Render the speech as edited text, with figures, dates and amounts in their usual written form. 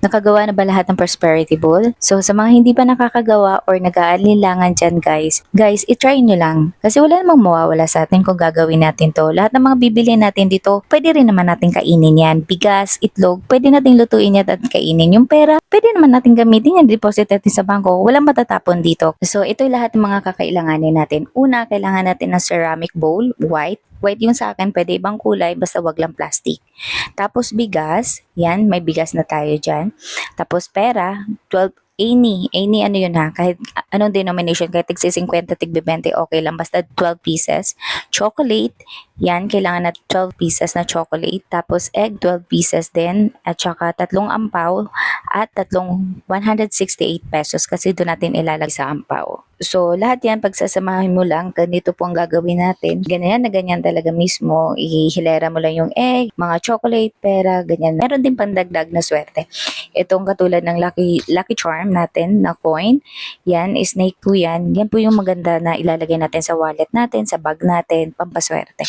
Nakagawa na ba lahat ng prosperity ball? So sa mga hindi pa nakakagawa or nag-aalinlangan dyan guys, itry nyo lang. Kasi wala namang mawawala sa atin kung gagawin natin to. Lahat ng mga bibili natin dito, pwede rin naman natin kainin yan. Bigas, itlog, pwede nating lutuin yan at kainin. Yung pera, pwede naman natin gamitin yan, deposit natin sa bangko. Walang matatapon dito. So ito lahat ng mga kakailanganin natin. Una, kailangan natin ng ceramic bowl, white. White yung sa akin, pwede ibang kulay, basta wag lang plastic. Tapos bigas, yan, may bigas na tayo dyan. Tapos pera, 12 any ano yun ha, kahit anong denomination, kahit tigsi 50, tigbe 20, okay lang, basta 12 pieces. Chocolate, yan, kailangan na 12 pieces na chocolate. Tapos egg, 12 pieces din, at saka tatlong ampaw, at tatlong 168 pesos, kasi doon natin ilalagay sa ampaw. So, lahat yan, pagsasamahin mo lang, ganito po ang gagawin natin. Ganyan na ganyan talaga mismo. Ihilera mo lang yung egg, mga chocolate, pera, ganyan. Meron din pandagdag na swerte. Itong katulad ng lucky charm natin na coin. Yan, snake po yan. Yan po yung maganda na ilalagay natin sa wallet natin, sa bag natin, pampaswerte.